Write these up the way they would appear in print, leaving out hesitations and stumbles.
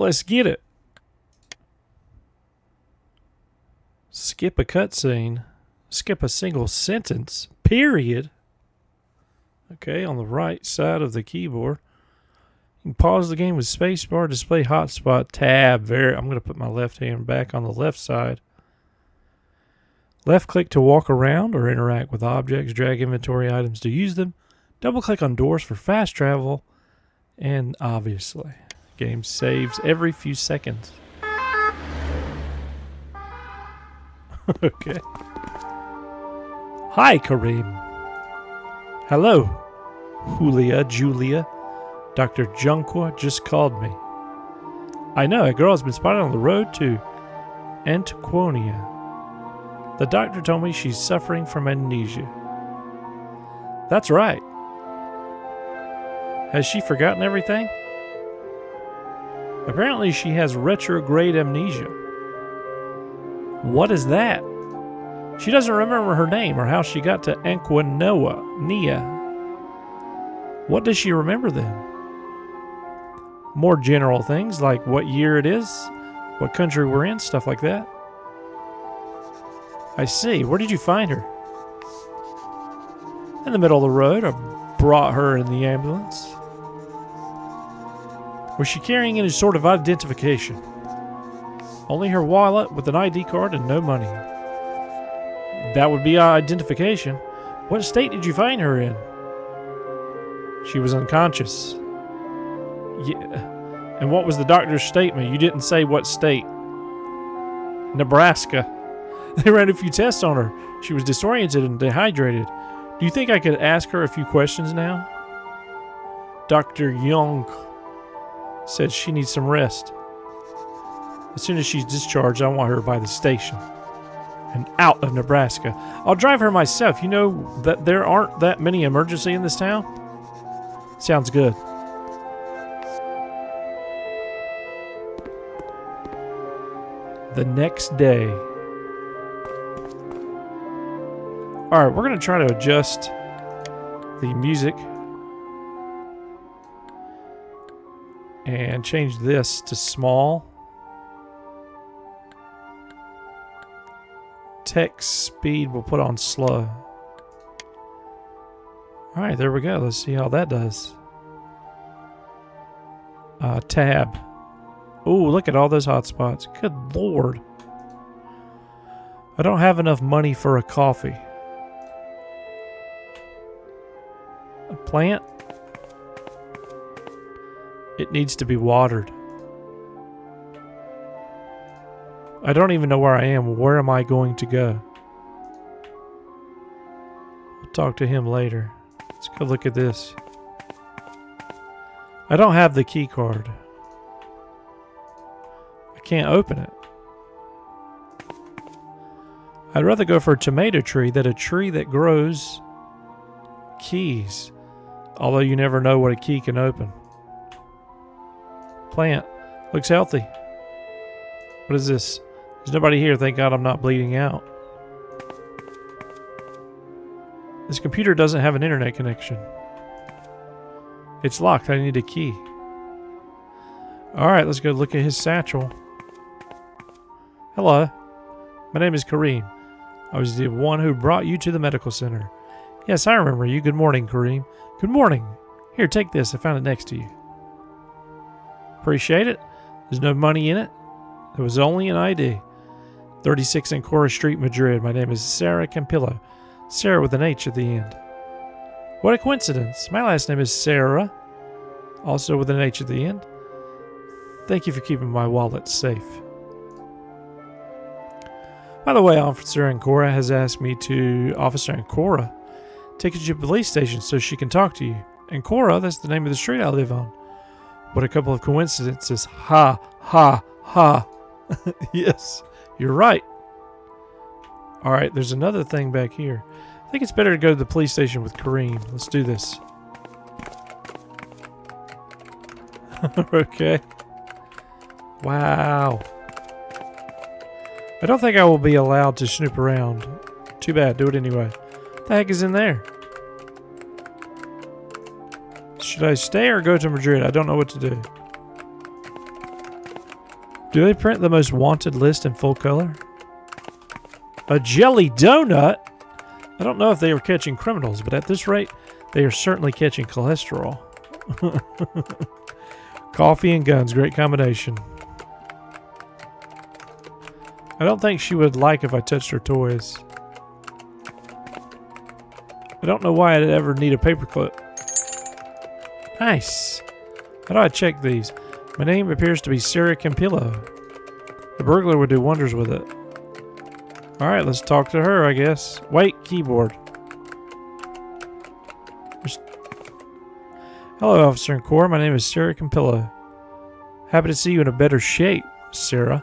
Let's get it. Skip a cutscene. Skip a single sentence. Period. Okay, on the right side of the keyboard. You can pause the game with spacebar, display hotspot, tab. I'm going to put my left hand back on the left side. Left click to walk around or interact with objects. Drag inventory items to use them. Double click on doors for fast travel. And obviously, game saves every few seconds. Okay. Hi, Kareem. Hello, Julia. Dr. Junqua just called me. I know, a girl has been spotted on the road to Antiquonia. The doctor told me she's suffering from amnesia. That's right. Has she forgotten everything? Apparently she has retrograde amnesia. What is that? She doesn't remember her name or how she got to Antiquonia. What does she remember then? More general things like what year it is, what country we're in, stuff like that. I see. Where did you find her? In the middle of the road. I brought her in the ambulance. Was she carrying any sort of identification? Only her wallet with an ID card and no money. That would be our identification. What state did you find her in? She was unconscious. Yeah. And what was the doctor's statement? You didn't say what state. Nebraska. They ran a few tests on her. She was disoriented and dehydrated. Do you think I could ask her a few questions now? Dr. Young said she needs some rest. As soon as she's discharged, I want her by the station and out of Nebraska. I'll drive her myself. You know that there aren't that many emergencies in this town? Sounds good. The next day. Alright, we're going to try to adjust the music and change this to small. Text speed we'll put on slow. Alright, there we go. Let's see how that does. Tab. Ooh, look at all those hotspots. Good lord. I don't have enough money for a coffee. A plant? It needs to be watered. I don't even know where I am. Where am I going to go? We'll talk to him later. Let's go look at this. I don't have the key card. I can't open it. I'd rather go for a tomato tree than a tree that grows keys. Although you never know what a key can open. Plant. Looks healthy. What is this? There's nobody here. Thank God I'm not bleeding out. This computer doesn't have an internet connection. It's locked. I need a key. Alright, let's go look at his satchel. Hello. My name is Kareem. I was the one who brought you to the medical center. Yes, I remember you. Good morning, Kareem. Good morning. Here, take this. I found it next to you. Appreciate it. There's no money in it. There was only an ID. 36 Ancora Street, Madrid. My name is Sarah Campillo. Sarah with an H at the end. What a coincidence. My last name is Sarah. Also with an H at the end. Thank you for keeping my wallet safe. By the way, Officer Ancora has asked me to... Officer Ancora? Take you to the police station so she can talk to you. Ancora, that's the name of the street I live on. What a couple of coincidences. Ha, ha, ha. Yes, you're right. Alright, there's another thing back here. I think it's better to go to the police station with Kareem. Let's do this. Okay. Wow. I don't think I will be allowed to snoop around. Too bad, do it anyway. What the heck is in there? Should I stay or go to Madrid? I don't know what to do. Do they print the most wanted list in full color? A jelly donut? I don't know if they were catching criminals, but at this rate, they are certainly catching cholesterol. Coffee and guns, great combination. I don't think she would like if I touched her toys. I don't know why I'd ever need a paperclip. Nice. How do I check these? My name appears to be Sarah Campillo. A burglar would do wonders with it. Alright, let's talk to her, I guess. Wait, keyboard. Hello, Officer in Corps. My name is Sarah Campillo. Happy to see you in a better shape, Sarah.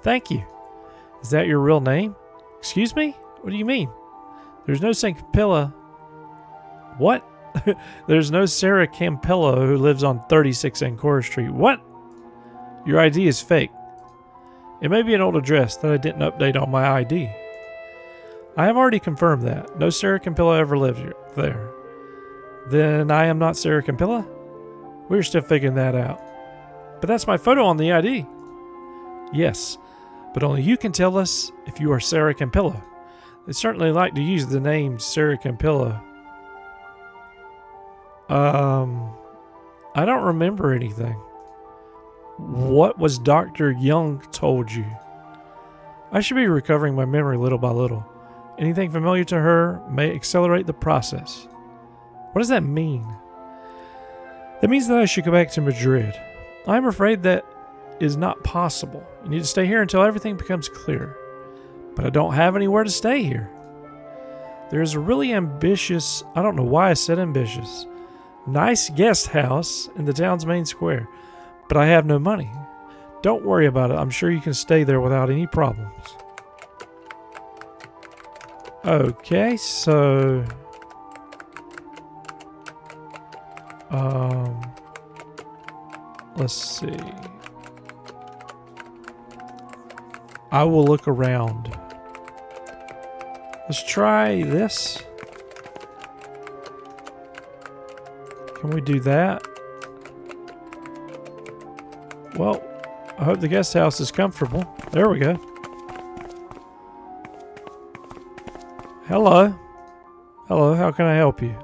Thank you. Is that your real name? Excuse me? What do you mean? There's no St. Campillo. What? There's no Sarah Campillo who lives on 36 Ancora Street. What? Your ID is fake. It may be an old address that I didn't update on my ID. I have already confirmed that. No Sarah Campillo ever lived there. Then I am not Sarah Campillo? We're still figuring that out. But that's my photo on the ID. Yes, but only you can tell us if you are Sarah Campillo. They certainly like to use the name Sarah Campillo. I don't remember anything. What was Dr. Young told you? I should be recovering my memory little by little. Anything familiar to her may accelerate the process. What does that mean? That means that I should go back to Madrid. I'm afraid that is not possible. You need to stay here until everything becomes clear. But I don't have anywhere to stay here. There's a really ambitious, I don't know why I said ambitious, nice guest house in the town's main square. But I have no money. Don't worry about it. I'm sure you can stay there without any problems. Okay, so... let's see. I will look around. Let's try this. Can we do that? Well, I hope the guest house is comfortable. There we go. Hello. Hello, how can I help you?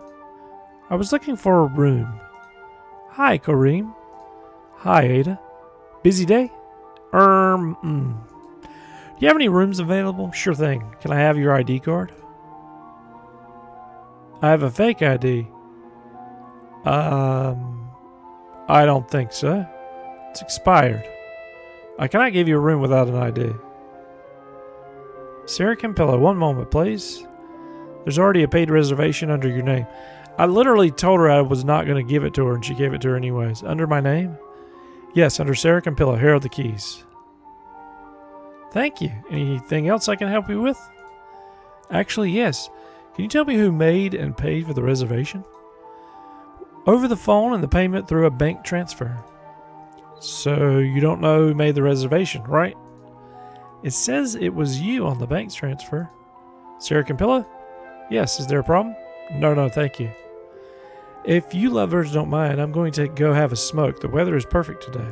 I was looking for a room. Hi, Kareem. Hi, Ada. Busy day? Do you have any rooms available? Sure thing. Can I have your ID card? I have a fake ID. I don't think so. It's expired. I cannot give you a room without an ID. Sarah Campillo, one moment, please. There's already a paid reservation under your name. I literally told her I was not going to give it to her, and she gave it to her anyways. Under my name? Yes, under Sarah Campillo. Here are the keys. Thank you. Anything else I can help you with? Actually, yes. Can you tell me who made and paid for the reservation? Over the phone and the payment through a bank transfer. So you don't know who made the reservation, right? It says it was you on the bank transfer. Sarah Campillo? Yes, is there a problem? No, thank you. If you lovebirds don't mind, I'm going to go have a smoke. The weather is perfect today.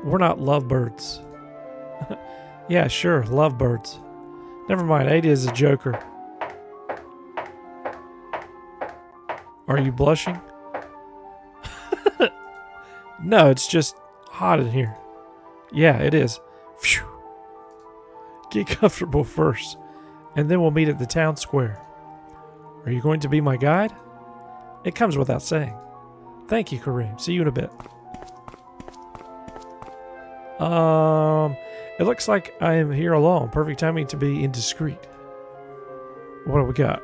We're not lovebirds. Yeah, sure, lovebirds. Never mind, Ada is a joker. Are you blushing? No, it's just hot in here. Yeah, it is. Phew. Get comfortable first, and then we'll meet at the town square. Are you going to be my guide? It comes without saying. Thank you, Kareem. See you in a bit. It looks like I am here alone. Perfect timing to be indiscreet. What do we got?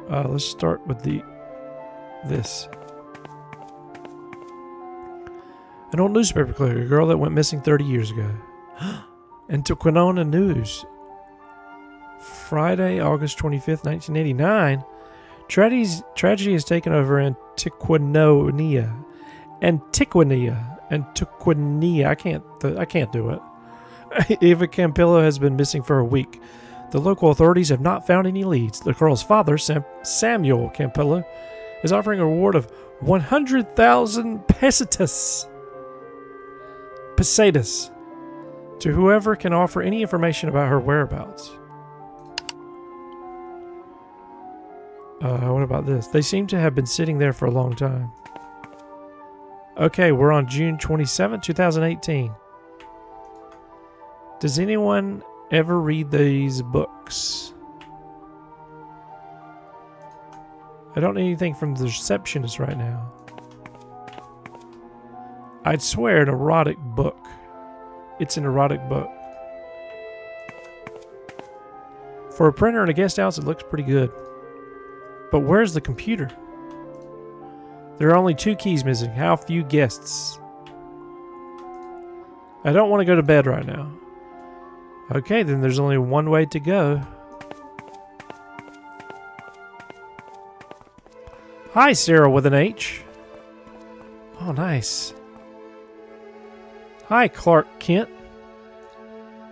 Let's start with this. An old newspaper clip, a girl that went missing 30 years ago. Antiquonia News. Friday, August 25th, 1989. Tragedy has taken over Antiquonia. I can't do it. Eva Campillo has been missing for a week. The local authorities have not found any leads. The girl's father, Samuel Campillo, is offering a reward of 100,000 pesetas. Pesetas to whoever can offer any information about her whereabouts. What about this? They seem to have been sitting there for a long time. Okay, we're on June 27, 2018. Does anyone ever read these books? I don't need anything from the receptionist right now. I'd swear an erotic book. It's an erotic book. For a printer in a guest house, it looks pretty good. But where's the computer? There are only 2 keys missing. How few guests? I don't want to go to bed right now. Okay, then there's only one way to go. Hi, Sarah with an H. Oh, nice. Hi, Clark Kent.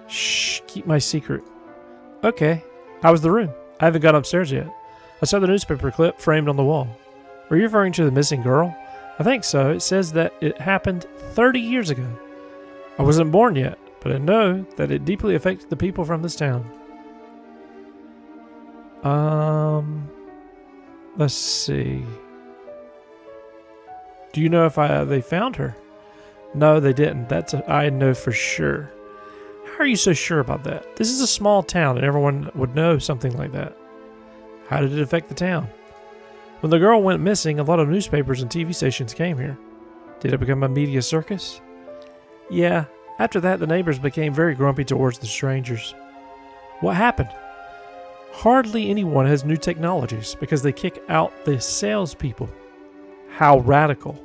Shh, keep my secret. Okay. How was the room? I haven't gone upstairs yet. I saw the newspaper clip framed on the wall. Were you referring to the missing girl? I think so. It says that it happened 30 years ago. I wasn't born yet, but I know that it deeply affected the people from this town. Let's see. Do you know if they found her? No, they didn't. I know for sure. How are you so sure about that? This is a small town and everyone would know something like that. How did it affect the town? When the girl went missing, a lot of newspapers and TV stations came here. Did it become a media circus? Yeah. After that, the neighbors became very grumpy towards the strangers. What happened? Hardly anyone has new technologies because they kick out the salespeople. How radical.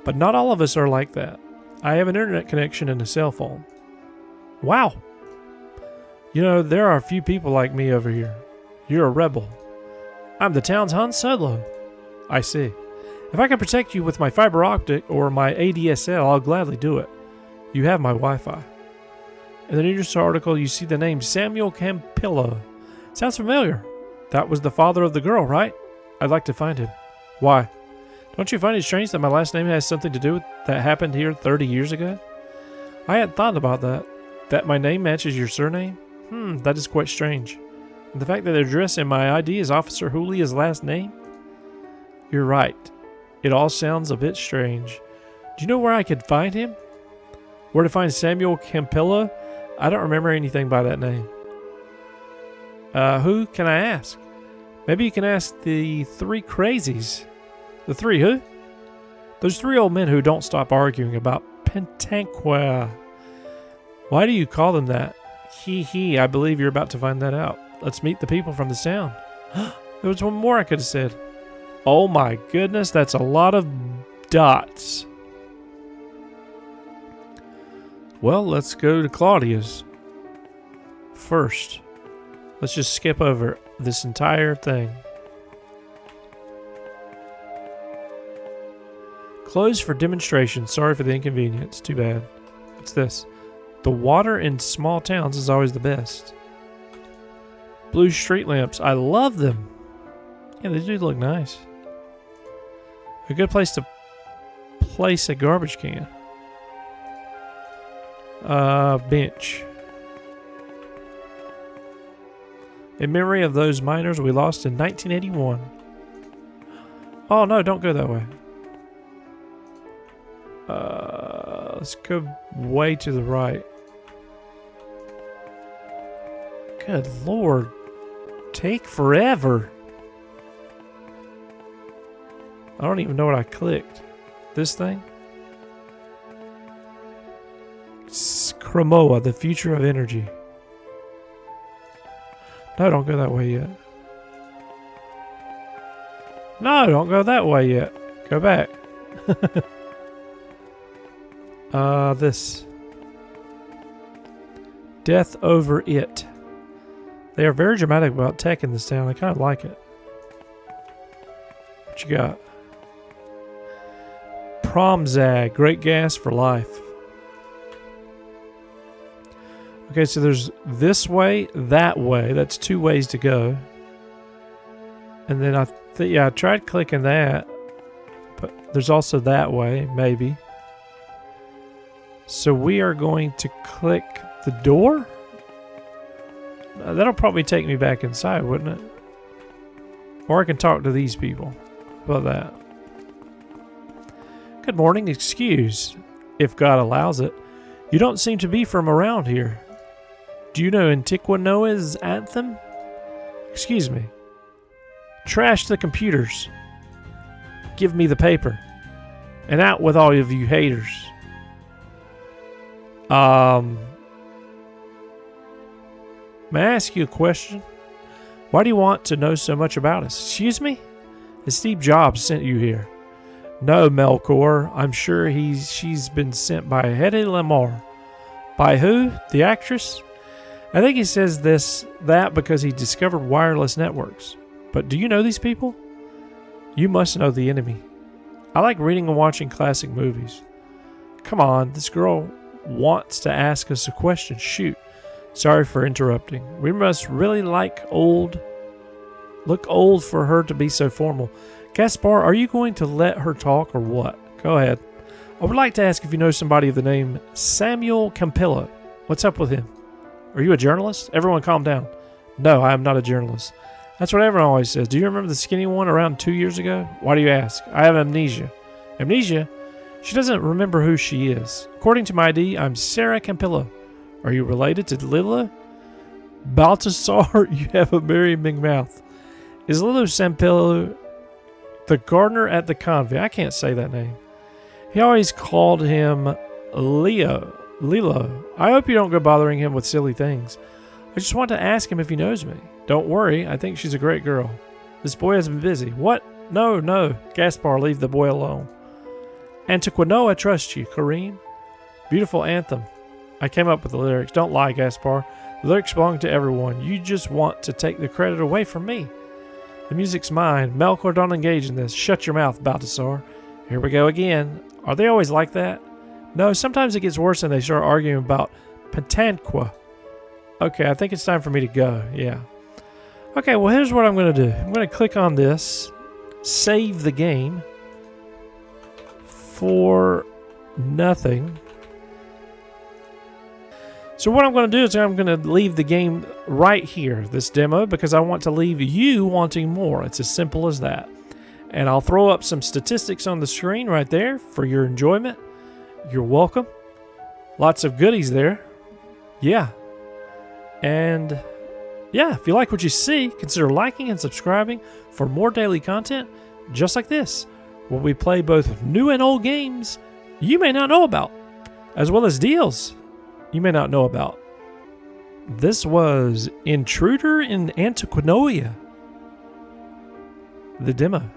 But not all of us are like that. I have an internet connection and a cell phone. Wow. You know, there are a few people like me over here. You're a rebel. I'm the town's Han Solo. I see. If I can protect you with my fiber optic or my ADSL, I'll gladly do it. You have my Wi-Fi. In the news article, you see the name Samuel Campillo. Sounds familiar. That was the father of the girl, right? I'd like to find him. Why? Don't you find it strange that my last name has something to do with that happened here 30 years ago? I hadn't thought about that. That my name matches your surname? That is quite strange. And the fact that the address in my ID is Officer Julia's last name? You're right. It all sounds a bit strange. Do you know where I could find him? Where to find Samuel Campillo? I don't remember anything by that name. Who can I ask? Maybe you can ask the 3 crazies. The 3 who? Those 3 old men who don't stop arguing about Antiquonia. Why do you call them that? Hee, I believe you're about to find that out. Let's meet the people from the town. There was one more I could have said. Oh my goodness, that's a lot of dots. Well, let's go to Claudia's. First, let's just skip over this entire thing. Closed for demonstration. Sorry for the inconvenience. Too bad. What's this? The water in small towns is always the best. Blue street lamps. I love them. Yeah, they do look nice. A good place to place a garbage can. Bench. In memory of those miners we lost in 1981. Oh no, don't go that way. Let's go way to the right. Good Lord. Take forever. I don't even know what I clicked. This thing? Chromoa, the future of energy. No, don't go that way yet. No, don't go that way yet. Go back. This. Death over it. They are very dramatic about tech in this town. I kind of like it. What you got? Promzag. Great gas for life. Okay, so there's this way, that way. That's 2 ways to go. And then I tried clicking that. But there's also that way, maybe. So we are going to click the door. That'll probably take me back inside, wouldn't it? Or I can talk to these people. How about that? Good morning, excuse, if God allows it. You don't seem to be from around here. Do you know Antiquonia's anthem? Excuse me. Trash the computers. Give me the paper. And out with all of you haters. May I ask you a question? Why do you want to know so much about us? Excuse me? Has Steve Jobs sent you here? No, Melkor. I'm sure she's been sent by Hedy Lamarr. By who? The actress? I think he says that because he discovered wireless networks. But do you know these people? You must know the enemy. I like reading and watching classic movies. Come on, this girl wants to ask us a question. Shoot. Sorry for interrupting. We must really look old for her to be so formal. Gaspar, are you going to let her talk or what? Go ahead. I would like to ask if you know somebody of the name Samuel Campillo. What's up with him? Are you a journalist? Everyone calm down. No, I am not a journalist. That's what everyone always says. Do you remember the skinny one around 2 years ago? Why do you ask? I have amnesia. Amnesia? She doesn't remember who she is. According to my ID, I'm Sarah Campillo. Are you related to Lilo? Baltasar, you have a merry-ming mouth. Is Lilo Campillo the gardener at the convent? I can't say that name. He always called him Lilo. I hope you don't go bothering him with silly things. I just want to ask him if he knows me. Don't worry, I think she's a great girl. This boy has been busy. What? No. Gaspar, leave the boy alone. Antiquonia trusts you, Kareem. Beautiful anthem. I came up with the lyrics. Don't lie, Gaspar. The lyrics belong to everyone. You just want to take the credit away from me. The music's mine. Melkor, don't engage in this. Shut your mouth, Baltasar. Here we go again. Are they always like that? No, sometimes it gets worse and they start arguing about Patanqua. Okay, I think it's time for me to go. Yeah. Okay, well, here's what I'm going to do. I'm going to click on this. Save the game. For nothing. So what I'm going to do is I'm going to leave the game right here, this demo, because I want to leave you wanting more. It's as simple as that. And I'll throw up some statistics on the screen right there for your enjoyment. You're welcome. Lots of goodies there. Yeah. And yeah, if you like what you see, consider liking and subscribing for more daily content just like this, where we play both new and old games you may not know about, as well as deals you may not know about. This was Intruder in Antiquonia, the demo.